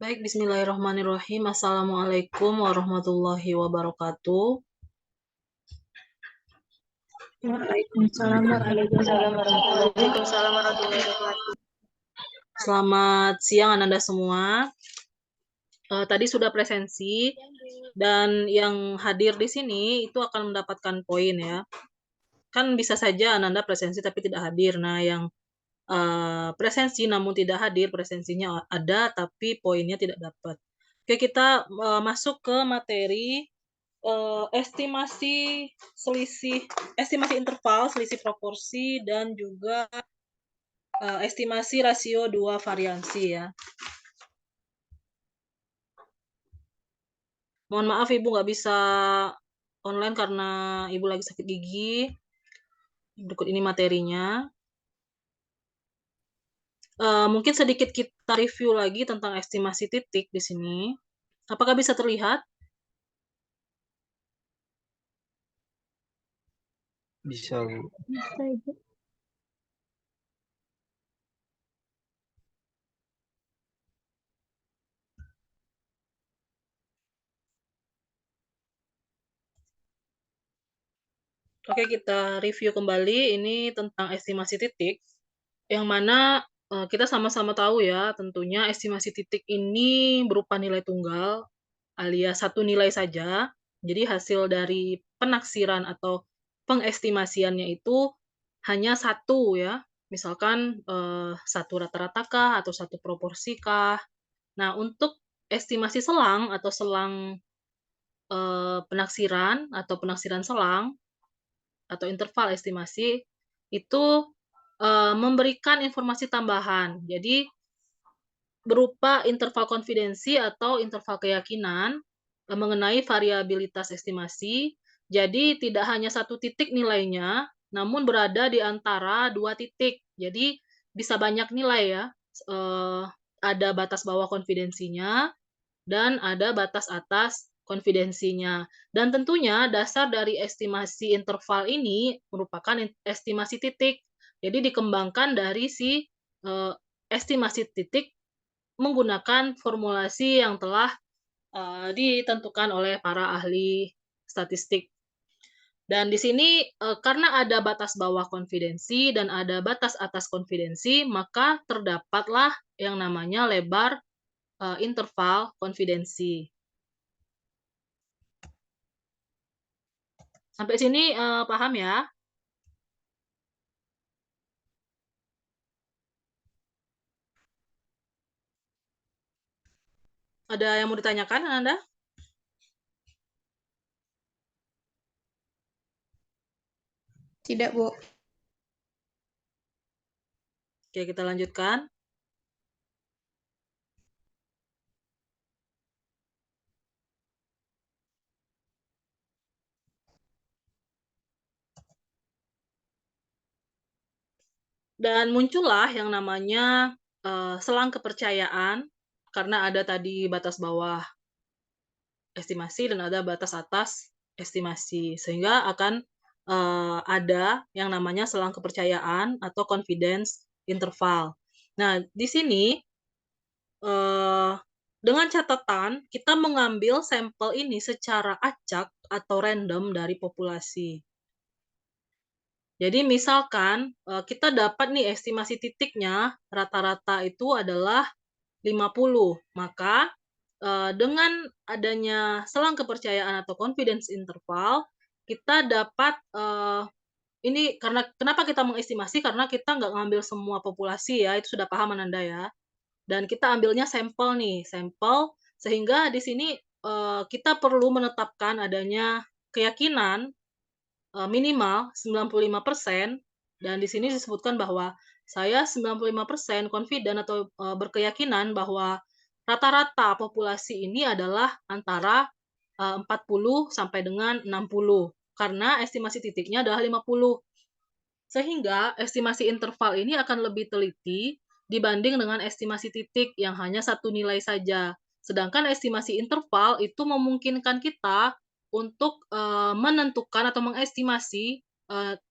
Baik, bismillahirrahmanirrahim. Assalamualaikum warahmatullahi wabarakatuh. Waalaikumsalam warahmatullahi wabarakatuh. Waalaikumsalam warahmatullahi wabarakatuh. Selamat siang Ananda semua. Tadi sudah presensi dan yang hadir di sini itu akan mendapatkan poin ya. Kan bisa saja Ananda presensi tapi tidak hadir. Nah, yang presensi namun tidak hadir, presensinya ada tapi poinnya tidak dapat. Oke, kita masuk ke materi estimasi interval, selisih proporsi, dan juga estimasi rasio dua variansi ya. Mohon maaf Ibu nggak bisa online karena Ibu lagi sakit gigi. Berikut ini materinya. Mungkin sedikit kita review lagi tentang estimasi titik di sini. Apakah bisa terlihat? Bisa, Bu. Bisa, Ibu. Oke, kita review kembali ini tentang estimasi titik, yang mana kita sama-sama tahu ya, tentunya estimasi titik ini berupa nilai tunggal, alias satu nilai saja. Jadi hasil dari penaksiran atau pengestimasiannya itu hanya satu ya, misalkan satu rata-rata kah atau satu proporsi kah. Nah, untuk estimasi selang atau selang penaksiran atau penaksiran selang atau interval estimasi itu memberikan informasi tambahan. Jadi berupa interval konfidensi atau interval keyakinan mengenai variabilitas estimasi. Jadi tidak hanya satu titik nilainya, namun berada di antara dua titik. Jadi bisa banyak nilai ya. Ada batas bawah konfidensinya dan ada batas atas konfidensinya. Dan tentunya dasar dari estimasi interval ini merupakan estimasi titik. Jadi dikembangkan dari si estimasi titik menggunakan formulasi yang telah ditentukan oleh para ahli statistik. Dan di sini karena ada batas bawah konfidensi dan ada batas atas konfidensi, maka terdapatlah yang namanya lebar interval konfidensi. Sampai sini paham ya? Ada yang mau ditanyakan, Anda? Tidak, Bu. Oke, kita lanjutkan. Dan muncullah yang namanya selang kepercayaan, karena ada tadi batas bawah estimasi dan ada batas atas estimasi, sehingga akan ada yang namanya selang kepercayaan atau confidence interval. Nah, di sini dengan catatan kita mengambil sampel ini secara acak atau random dari populasi. Jadi misalkan kita dapat nih estimasi titiknya rata-rata itu adalah 50, maka dengan adanya selang kepercayaan atau confidence interval, kita dapat ini karena kenapa kita mengestimasi, karena kita nggak ngambil semua populasi ya, itu sudah paham Ananda ya. Dan kita ambilnya sampel nih, sampel sehingga di sini kita perlu menetapkan adanya keyakinan minimal 95%, dan di sini disebutkan bahwa saya 95% confident atau berkeyakinan bahwa rata-rata populasi ini adalah antara 40 sampai dengan 60, karena estimasi titiknya adalah 50. Sehingga estimasi interval ini akan lebih teliti dibanding dengan estimasi titik yang hanya satu nilai saja. Sedangkan estimasi interval itu memungkinkan kita untuk menentukan atau mengestimasi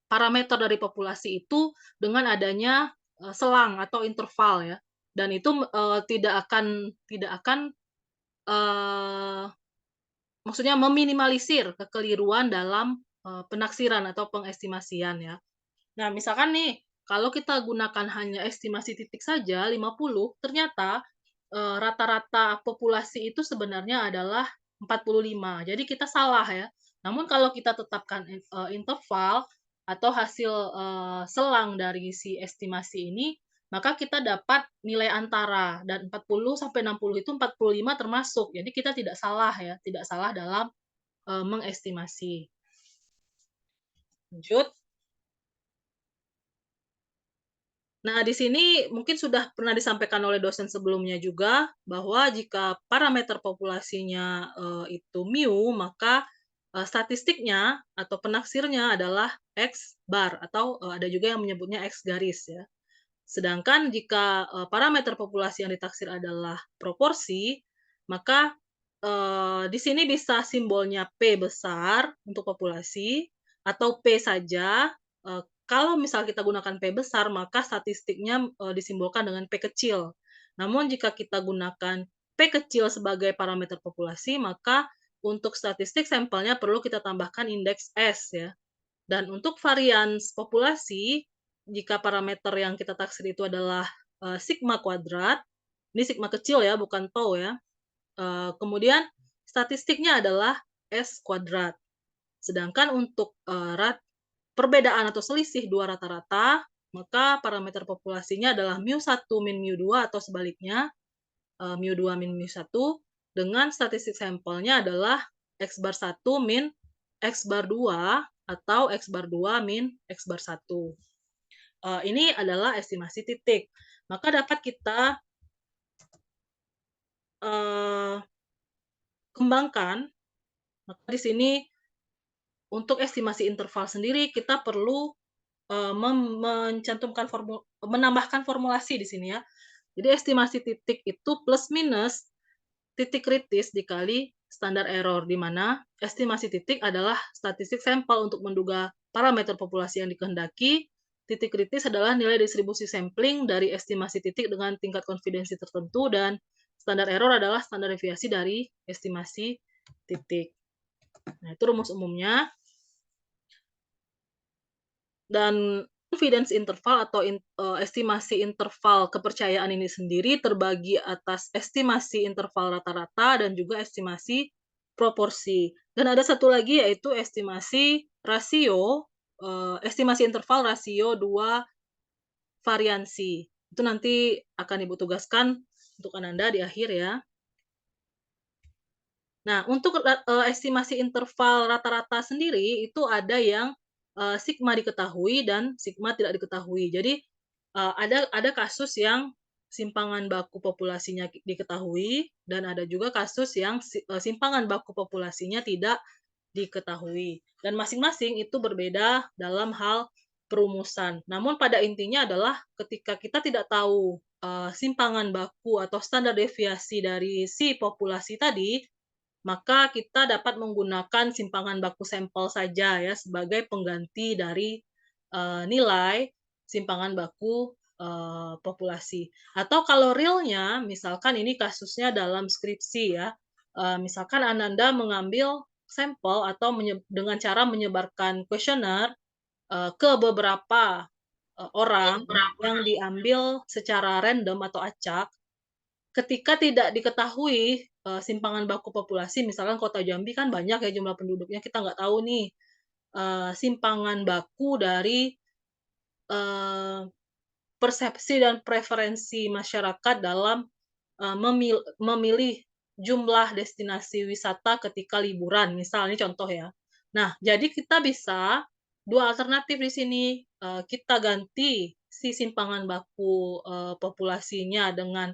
parameter dari populasi itu dengan adanya selang atau interval ya. dan itu tidak akan maksudnya meminimalisir kekeliruan dalam penaksiran atau pengestimasian ya. Nah, misalkan nih, kalau kita gunakan hanya estimasi titik saja 50, ternyata rata-rata populasi itu sebenarnya adalah 45. Jadi kita salah ya. Namun kalau kita tetapkan interval atau hasil selang dari si estimasi ini, maka kita dapat nilai antara, dan 40 sampai 60 itu 45 termasuk. Jadi kita tidak salah ya, tidak salah dalam mengestimasi. Lanjut. Nah, di sini mungkin sudah pernah disampaikan oleh dosen sebelumnya juga, bahwa jika parameter populasinya itu mu, maka statistiknya atau penaksirnya adalah X bar, atau ada juga yang menyebutnya X garis ya. Sedangkan jika parameter populasi yang ditaksir adalah proporsi, maka di sini bisa simbolnya P besar untuk populasi, atau P saja. Kalau misal kita gunakan P besar, maka statistiknya disimbolkan dengan P kecil. Namun jika kita gunakan P kecil sebagai parameter populasi, maka untuk statistik sampelnya perlu kita tambahkan indeks S ya. Dan untuk varians populasi, jika parameter yang kita taksir itu adalah sigma kuadrat, ini sigma kecil ya, bukan tau ya. Kemudian statistiknya adalah S kuadrat. Sedangkan untuk perbedaan atau selisih dua rata-rata, maka parameter populasinya adalah mu1 min mu2 atau sebaliknya, mu2 min mu1, dengan statistik sampelnya adalah X bar 1 min X bar 2 atau X bar 2 min X bar 1. Ini adalah estimasi titik. Maka dapat kita kembangkan. Maka di sini untuk estimasi interval sendiri kita perlu menambahkan formulasi di sini ya. Jadi estimasi titik itu plus minus titik kritis dikali standar error, di mana estimasi titik adalah statistik sampel untuk menduga parameter populasi yang dikehendaki. Titik kritis adalah nilai distribusi sampling dari estimasi titik dengan tingkat konfidensi tertentu, dan standar error adalah standar deviasi dari estimasi titik. Nah, itu rumus umumnya. Dan confidence interval atau estimasi interval kepercayaan ini sendiri terbagi atas estimasi interval rata-rata dan juga estimasi proporsi. Dan ada satu lagi yaitu estimasi rasio, estimasi interval rasio dua variansi. Itu nanti akan Ibu tugaskan untuk Ananda di akhir ya. Nah, untuk estimasi interval rata-rata sendiri itu ada yang sigma diketahui dan sigma tidak diketahui. Jadi ada kasus yang simpangan baku populasinya diketahui, dan ada juga kasus yang simpangan baku populasinya tidak diketahui. Dan masing-masing itu berbeda dalam hal perumusan. Namun pada intinya adalah ketika kita tidak tahu simpangan baku atau standar deviasi dari si populasi tadi, maka kita dapat menggunakan simpangan baku sampel saja ya sebagai pengganti dari nilai simpangan baku populasi. Atau kalau realnya, misalkan ini kasusnya dalam skripsi ya, misalkan Ananda mengambil sampel atau dengan cara menyebarkan kuesioner ke beberapa orang yang diambil secara random atau acak. Ketika tidak diketahui simpangan baku populasi, misalkan Kota Jambi kan banyak ya jumlah penduduknya, kita nggak tahu nih simpangan baku dari persepsi dan preferensi masyarakat dalam memilih jumlah destinasi wisata ketika liburan, misalnya contoh ya. Nah, jadi kita bisa dua alternatif di sini, kita ganti si simpangan baku populasinya dengan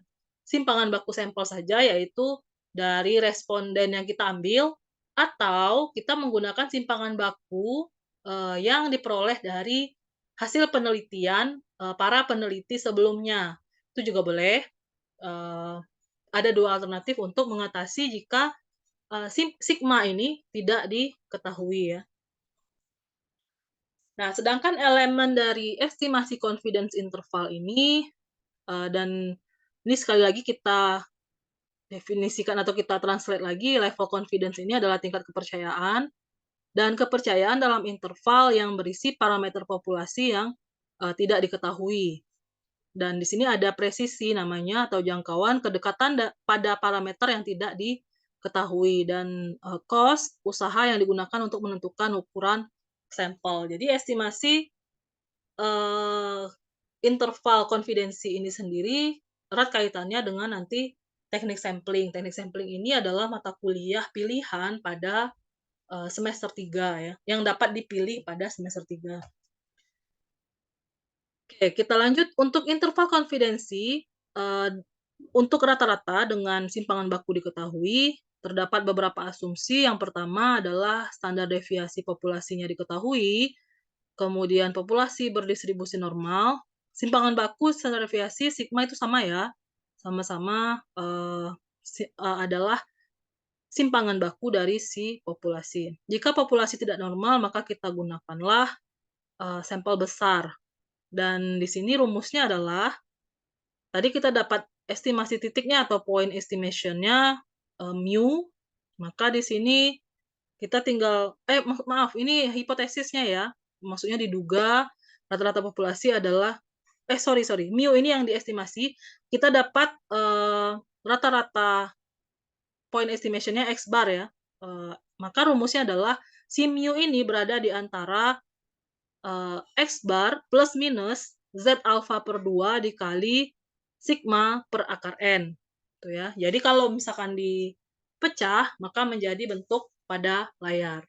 simpangan baku sampel saja, yaitu dari responden yang kita ambil, atau kita menggunakan simpangan baku yang diperoleh dari hasil penelitian para peneliti sebelumnya. Itu juga boleh. Ada dua alternatif untuk mengatasi jika sigma ini tidak diketahui ya. Nah, sedangkan elemen dari estimasi confidence interval ini dan Ini sekali lagi kita definisikan atau kita translate lagi, level confidence ini adalah tingkat kepercayaan dan kepercayaan dalam interval yang berisi parameter populasi yang tidak diketahui. Dan di sini ada presisi namanya atau jangkauan kedekatan pada parameter yang tidak diketahui dan cost usaha yang digunakan untuk menentukan ukuran sampel. Jadi estimasi interval konfidensi ini sendiri erat kaitannya dengan nanti teknik sampling. Teknik sampling ini adalah mata kuliah pilihan pada semester 3 ya, yang dapat dipilih pada semester 3. Oke, kita lanjut untuk interval konfidensi, untuk rata-rata dengan simpangan baku diketahui, terdapat beberapa asumsi. Yang pertama adalah standar deviasi populasinya diketahui, kemudian populasi berdistribusi normal, simpangan baku standar deviasi sigma itu sama ya, sama-sama adalah simpangan baku dari si populasi. Jika populasi tidak normal, maka kita gunakanlah sampel besar. Dan di sini rumusnya adalah, tadi kita dapat estimasi titiknya atau point estimation-nya mu, maka di sini kita tinggal maaf, ini hipotesisnya ya, maksudnya diduga rata-rata populasi adalah sorry, mu ini yang diestimasi, kita dapat rata-rata point estimation-nya X bar ya, maka rumusnya adalah si mu ini berada di antara X bar plus minus Z alpha per 2 dikali sigma per akar N. Tuh ya. Jadi kalau misalkan dipecah, maka menjadi bentuk pada layar.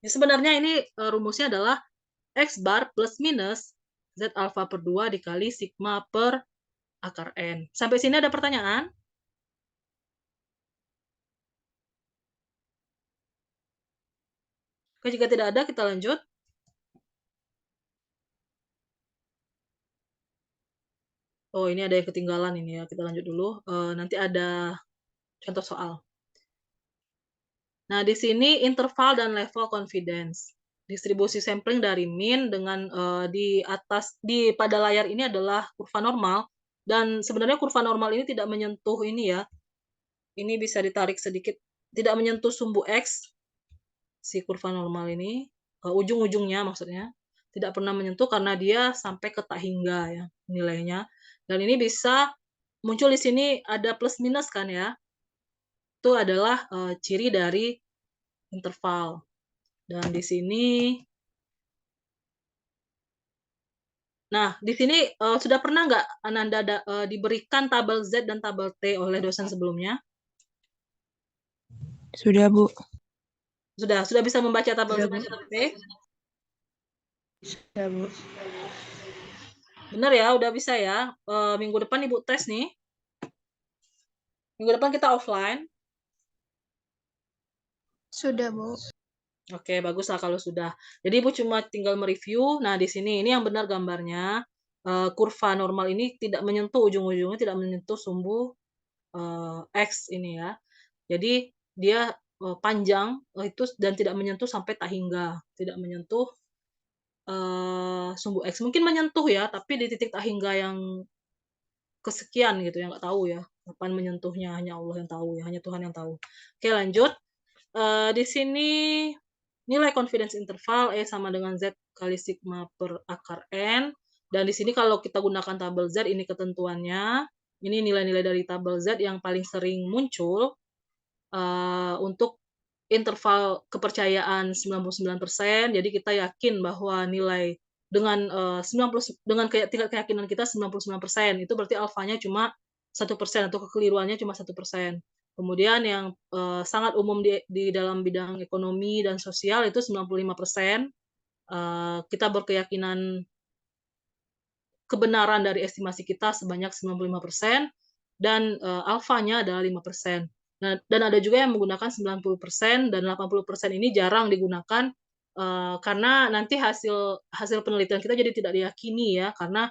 Ya, sebenarnya ini rumusnya adalah X bar plus minus Z alpha per 2 dikali sigma per akar N. Sampai sini ada pertanyaan? Oke, jika tidak ada, kita lanjut. Oh, ini ada yang ketinggalan ini ya. Kita lanjut dulu. Nanti ada contoh soal. Nah, di sini interval dan level confidence. Distribusi sampling dari mean dengan pada layar ini adalah kurva normal, dan sebenarnya kurva normal ini tidak menyentuh ini ya. Ini bisa ditarik sedikit, tidak menyentuh sumbu X, si kurva normal ini, ujung-ujungnya maksudnya, tidak pernah menyentuh karena dia sampai ke tak hingga ya nilainya. Dan ini bisa muncul di sini ada plus minus kan ya. Itu adalah ciri dari interval. Dan di sini nah, di sini sudah pernah nggak Ananda diberikan tabel Z dan tabel T oleh dosen sebelumnya? Sudah, Bu. Sudah bisa membaca tabel Z dan tabel T? Sudah, Bu. Benar ya, udah bisa ya. Minggu depan Ibu tes nih. Minggu depan kita offline. Sudah, Bu. Oke, bagus lah kalau sudah. Jadi Ibu cuma tinggal mereview. Nah, di sini ini yang benar gambarnya. Kurva normal ini tidak menyentuh ujung-ujungnya, tidak menyentuh sumbu X ini ya. Jadi dia panjang itu dan tidak menyentuh sampai tak hingga, tidak menyentuh sumbu X. Mungkin menyentuh ya, tapi di titik tak hingga yang kesekian gitu ya, nggak tahu ya kapan menyentuhnya, hanya Allah yang tahu ya, hanya Tuhan yang tahu. Oke, lanjut. Di sini nilai confidence interval E sama dengan Z kali sigma per akar N. Dan di sini kalau kita gunakan tabel Z, ini ketentuannya. Ini nilai-nilai dari tabel Z yang paling sering muncul untuk interval kepercayaan 99%. Jadi kita yakin bahwa nilai dengan dengan tingkat keyakinan kita 99%, itu berarti alfanya cuma 1% atau kekeliruannya cuma 1%. Kemudian yang sangat umum di dalam bidang ekonomi dan sosial itu 95%. Kita berkeyakinan kebenaran dari estimasi kita sebanyak 95%, dan alfanya adalah 5%. Nah, dan ada juga yang menggunakan 90%, dan 80% ini jarang digunakan karena nanti hasil penelitian kita jadi tidak diyakini ya, karena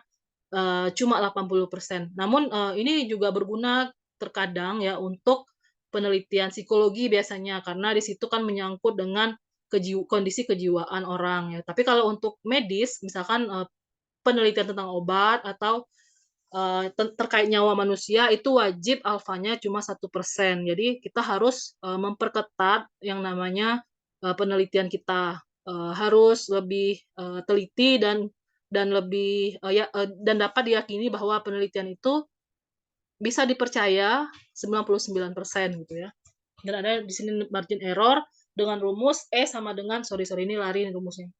cuma 80%. Namun ini juga berguna terkadang ya untuk penelitian psikologi biasanya, karena di situ kan menyangkut dengan kondisi kejiwaan orang ya. Tapi kalau untuk medis, misalkan penelitian tentang obat atau terkait nyawa manusia itu wajib alfanya cuma 1%. Jadi kita harus, memperketat yang namanya, penelitian kita, harus lebih, teliti dan lebih, dan dapat diyakini bahwa penelitian itu bisa dipercaya 99% gitu ya. Dan ada di sini margin error dengan rumus E sama dengan sorry ini lari nih rumusnya.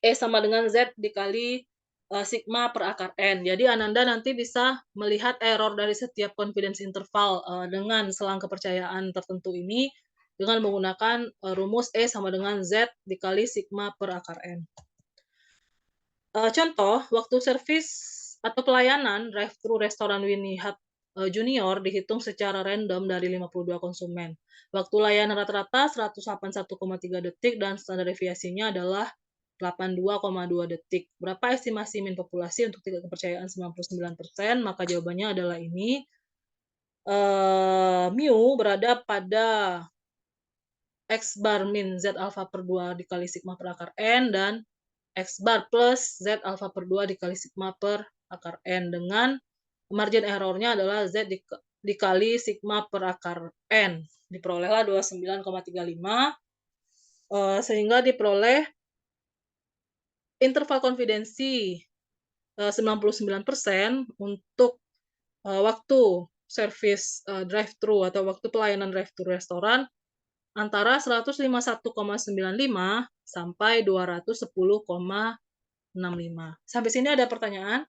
E sama dengan Z dikali, sigma per akar N. Jadi Ananda nanti bisa melihat error dari setiap confidence interval, dengan selang kepercayaan tertentu ini dengan menggunakan, rumus E sama dengan Z dikali sigma per akar N. Contoh, waktu servis atau pelayanan drive-thru restoran Winnie Hut, Junior dihitung secara random dari 52 konsumen. Waktu layanan rata-rata 181,3 detik dan standar deviasinya adalah 82,2 detik. Berapa estimasi min populasi untuk tingkat kepercayaan 99%? Maka jawabannya adalah ini. Mu berada pada X bar min Z alpha per 2 dikali sigma per akar N dan X bar plus Z alpha per 2 dikali sigma per akar N dengan margin errornya adalah Z dikali sigma per akar N. Diperolehlah 29,35 sehingga diperoleh interval konfidensi 99% untuk waktu servis drive-thru atau waktu pelayanan drive-thru restoran antara 151,95 sampai 210,65. Sampai sini ada pertanyaan?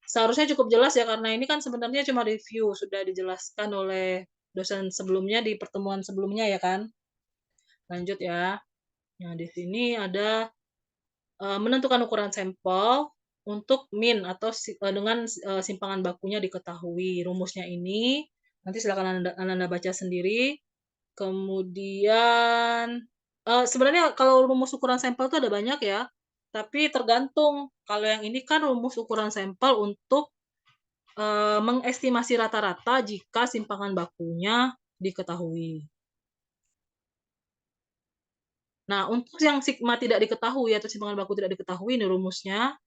Seharusnya cukup jelas ya, karena ini kan sebenarnya cuma review, sudah dijelaskan oleh dosen sebelumnya di pertemuan sebelumnya ya kan. Lanjut ya. Nah, di sini ada menentukan ukuran sampel untuk min atau dengan simpangan bakunya diketahui. Rumusnya ini nanti silakan Anda baca sendiri. Kemudian sebenarnya kalau rumus ukuran sampel itu ada banyak ya, tapi tergantung. Kalau yang ini kan rumus ukuran sampel untuk mengestimasi rata-rata jika simpangan bakunya diketahui. Nah, untuk yang sigma tidak diketahui atau simpangan baku tidak diketahui, ini rumusnya.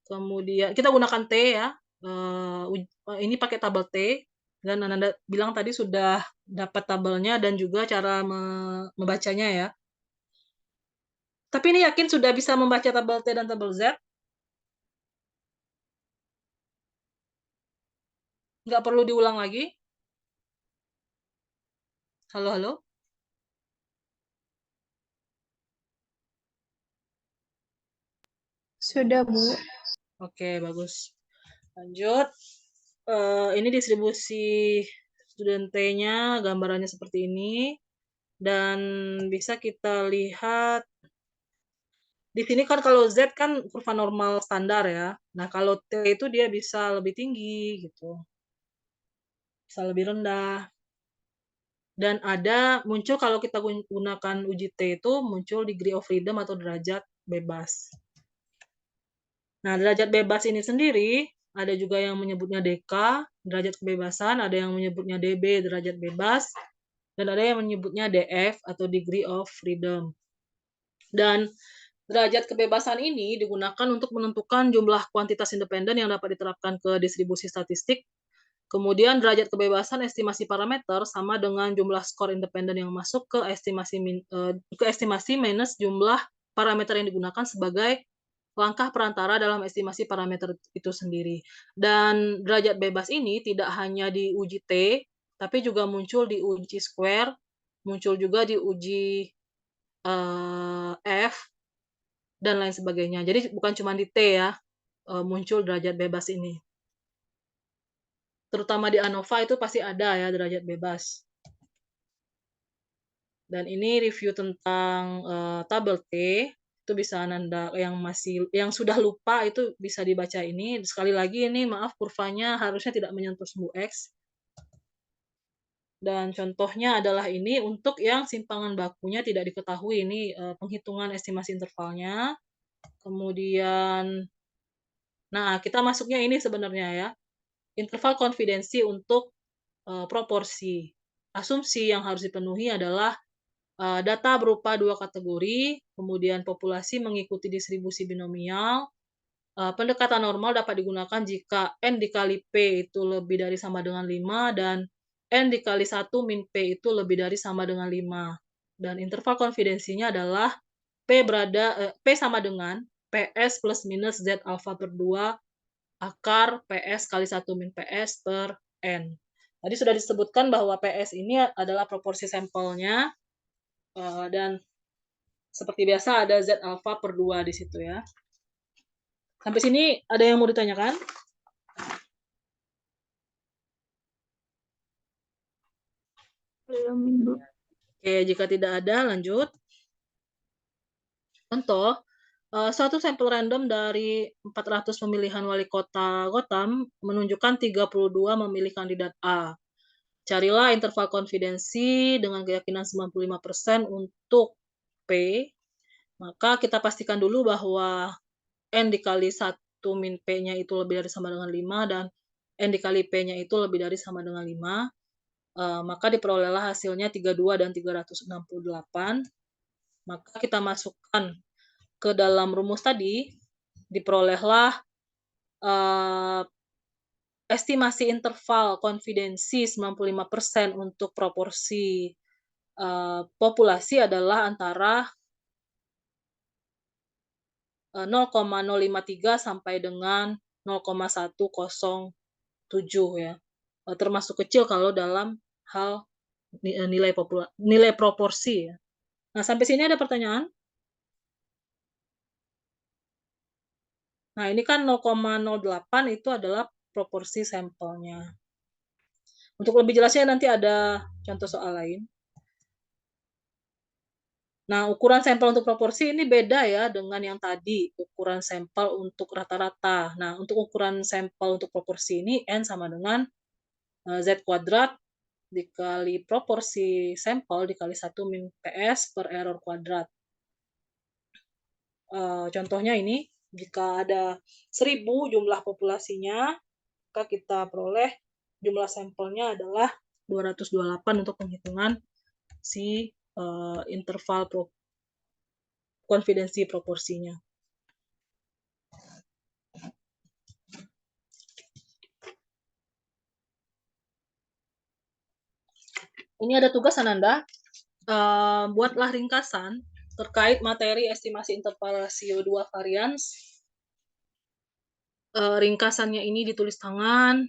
Kemudian kita gunakan T ya, ini pakai tabel T, dan Anda bilang tadi sudah dapat tabelnya dan juga cara membacanya ya. Tapi ini yakin sudah bisa membaca tabel T dan tabel Z? Nggak perlu diulang lagi? Halo, halo? Sudah, Bu. Oke, bagus. Lanjut. Ini distribusi student T-nya, gambarannya seperti ini. Dan bisa kita lihat, di sini kan kalau Z kan kurva normal standar ya. Nah, kalau T itu dia bisa lebih tinggi gitu. Bisa lebih rendah. Dan ada muncul kalau kita gunakan uji T itu muncul degree of freedom atau derajat bebas. Nah, derajat bebas ini sendiri ada juga yang menyebutnya DK, derajat kebebasan, ada yang menyebutnya DB, derajat bebas, dan ada yang menyebutnya DF atau degree of freedom. Dan derajat kebebasan ini digunakan untuk menentukan jumlah kuantitas independen yang dapat diterapkan ke distribusi statistik. Kemudian derajat kebebasan estimasi parameter sama dengan jumlah skor independen yang masuk ke estimasi minus jumlah parameter yang digunakan sebagai langkah perantara dalam estimasi parameter itu sendiri. Dan derajat bebas ini tidak hanya di uji T, tapi juga muncul di uji square, muncul juga di uji F, dan lain sebagainya. Jadi bukan cuma di T ya, muncul derajat bebas ini. Terutama di ANOVA itu pasti ada ya derajat bebas. Dan ini review tentang tabel T, itu bisa Anda yang sudah lupa itu bisa dibaca ini. Sekali lagi ini maaf kurvanya harusnya tidak menyentuh sumbu X. Dan contohnya adalah ini untuk yang simpangan bakunya tidak diketahui, ini penghitungan estimasi intervalnya. Kemudian, nah kita masuknya ini sebenarnya ya, interval konfidensi untuk proporsi. Asumsi yang harus dipenuhi adalah Data berupa 2 kategori, kemudian populasi mengikuti distribusi binomial. Pendekatan normal dapat digunakan jika N dikali P itu lebih dari sama dengan 5 dan N dikali 1 min P itu lebih dari sama dengan 5. Dan interval konfidensinya adalah P sama dengan PS plus minus Z alfa per 2 akar PS kali 1 min PS per N. Tadi sudah disebutkan bahwa PS ini adalah proporsi sampelnya, dan seperti biasa ada Z alfa per 2 di situ ya. Sampai sini ada yang mau ditanyakan? Belum, Bu. Oke, jika tidak ada, lanjut. Contoh, suatu sampel random dari 400 pemilihan wali kota Gotham menunjukkan 32 memilih kandidat A. Carilah interval konfidensi dengan keyakinan 95% untuk P. Maka kita pastikan dulu bahwa N dikali 1 min P-nya itu lebih dari sama dengan 5 dan N dikali P-nya itu lebih dari sama dengan 5. Maka diperolehlah hasilnya 32 dan 368. Maka kita masukkan ke dalam rumus tadi, diperolehlah estimasi interval konfidensi 95% untuk proporsi populasi adalah antara 0,053 sampai dengan 0,107 ya. Termasuk kecil kalau dalam hal nilai proporsi ya. Nah, sampai sini ada pertanyaan? Nah, ini kan 0,08 itu adalah proporsi sampelnya. Untuk lebih jelasnya nanti ada contoh soal lain. Nah, ukuran sampel untuk proporsi ini beda ya dengan yang tadi, ukuran sampel untuk rata-rata. Nah, untuk ukuran sampel untuk proporsi ini N sama dengan Z kuadrat dikali proporsi sampel dikali 1 min PS per error kuadrat. Contohnya ini, jika ada 1000 jumlah populasinya, maka kita peroleh jumlah sampelnya adalah 228 untuk penghitungan si interval konfidensi proporsinya. Ini ada tugas Ananda, buatlah ringkasan terkait materi estimasi interval rasio 2 varians. Ringkasannya ini ditulis tangan,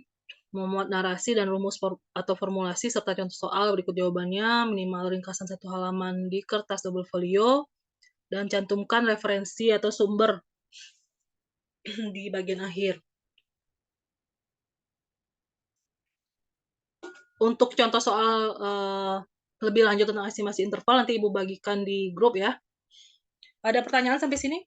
memuat narasi dan rumus atau formulasi serta contoh soal berikut jawabannya, minimal ringkasan 1 halaman di kertas double folio, dan cantumkan referensi atau sumber di bagian akhir. Untuk contoh soal lebih lanjut tentang estimasi interval nanti Ibu bagikan di grup ya. Ada pertanyaan sampai sini?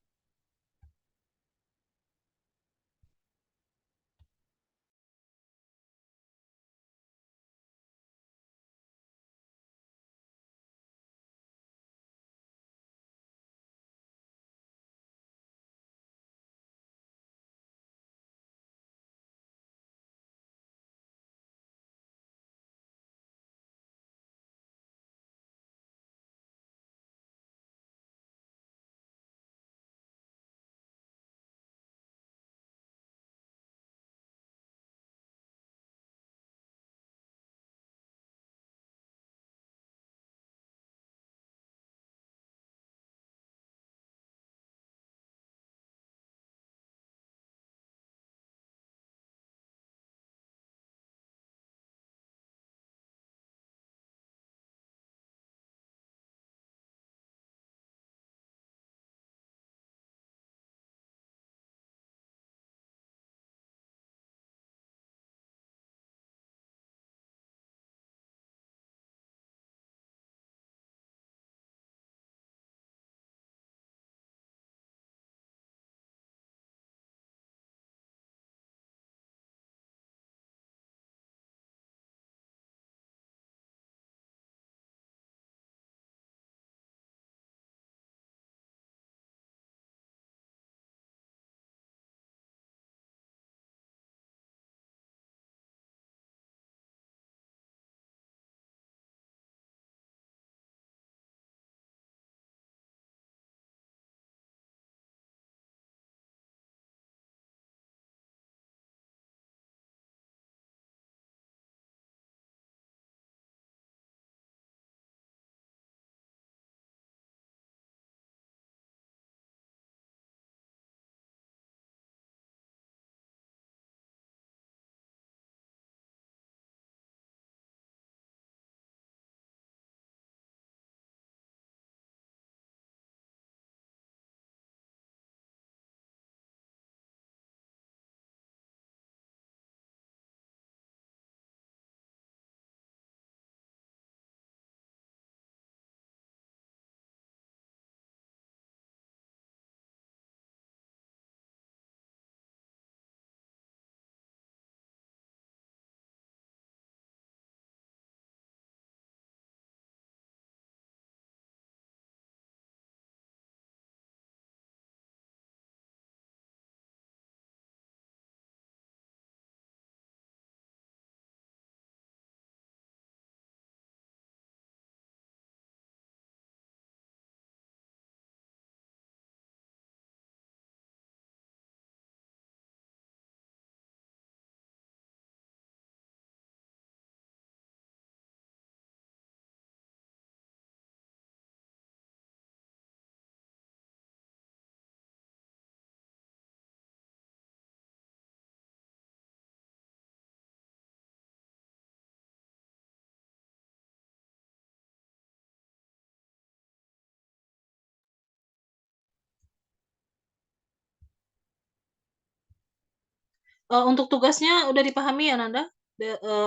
Untuk tugasnya udah dipahami ya, Nanda?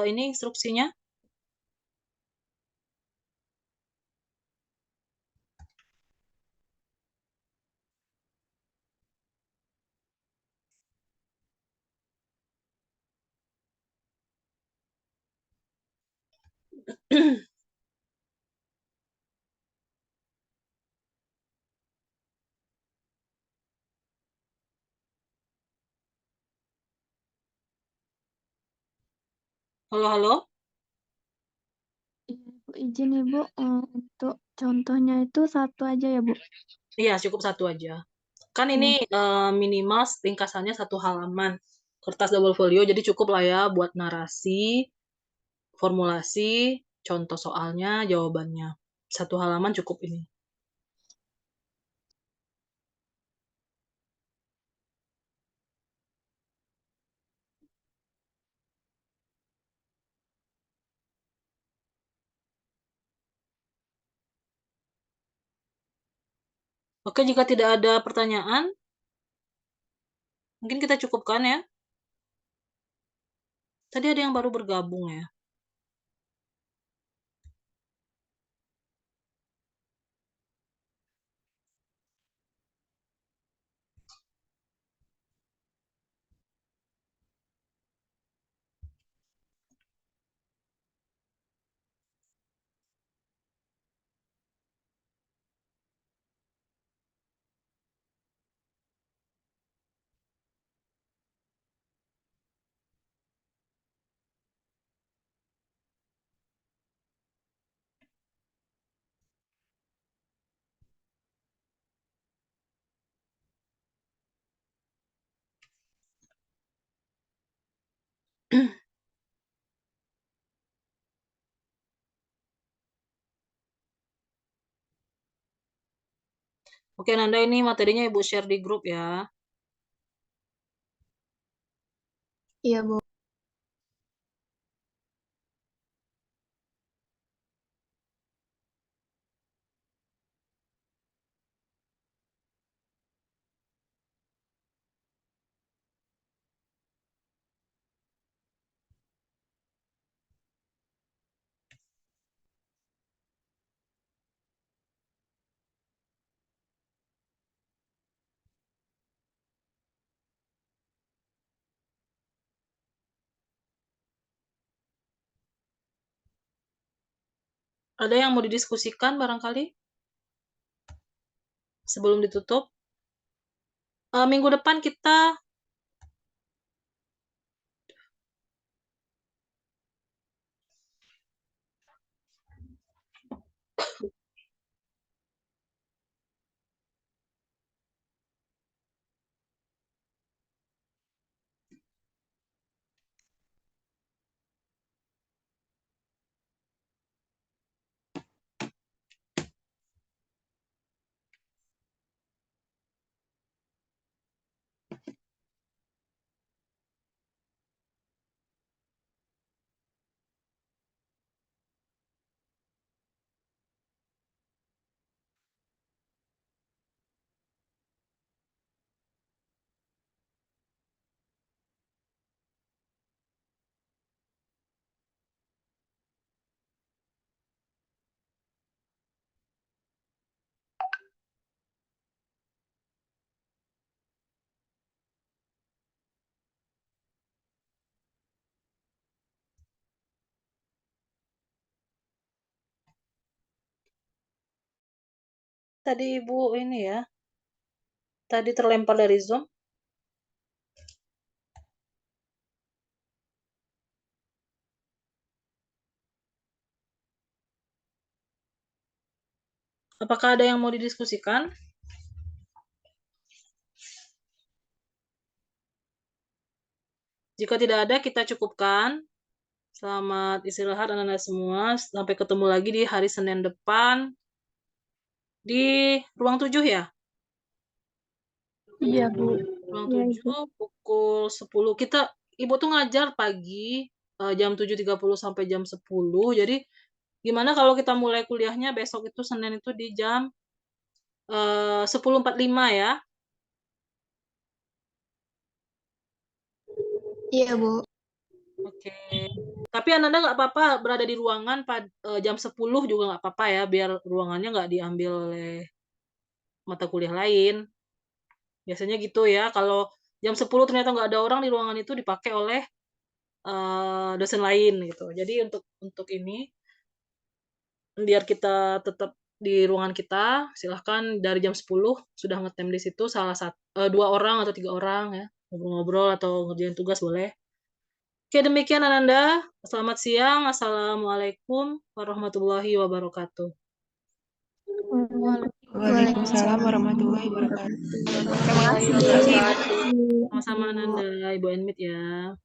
Ini instruksinya? Halo halo? Iya, Bu, izin Ibu, untuk contohnya itu satu aja ya, Bu? Iya, cukup 1 aja. Kan ini, minimal ringkasannya 1 halaman, kertas double folio, jadi cukup lah ya buat narasi, formulasi, contoh soalnya, jawabannya. 1 halaman cukup ini. Oke, jika tidak ada pertanyaan, mungkin kita cukupkan ya. Tadi ada yang baru bergabung ya. Oke, Nanda, ini materinya Ibu share di grup ya. Iya, Bu. Ada yang mau didiskusikan barangkali? Sebelum ditutup? Minggu depan kita tadi Ibu ini ya, tadi terlempar dari Zoom. Apakah ada yang mau didiskusikan? Jika tidak ada, kita cukupkan. Selamat istirahat anak-anak semua. Sampai ketemu lagi di hari Senin depan di ruang 7 ya? Iya, Bu. Ruang Iya, 7 Ibu. pukul 10. Ibu tuh ngajar pagi, jam 7.30 sampai jam 10. Jadi gimana kalau kita mulai kuliahnya besok itu Senin itu di jam 10.45 ya? Iya, Bu. Oke. Tapi Ananda nggak apa-apa berada di ruangan jam 10 juga nggak apa-apa ya, biar ruangannya nggak diambil oleh mata kuliah lain. Biasanya gitu ya, kalau jam 10 ternyata nggak ada orang di ruangan itu dipakai oleh, dosen lain gitu. Jadi untuk ini, biar kita tetap di ruangan kita, silahkan dari jam 10 sudah ngetem di situ 2 orang atau 3 orang ya, ngobrol-ngobrol atau ngerjain tugas boleh. Oke, demikian Ananda. Selamat siang. Assalamualaikum warahmatullahi wabarakatuh. Waalaikumsalam warahmatullahi wabarakatuh. Terima kasih. Sama-sama Ananda, Ibu Enmit ya.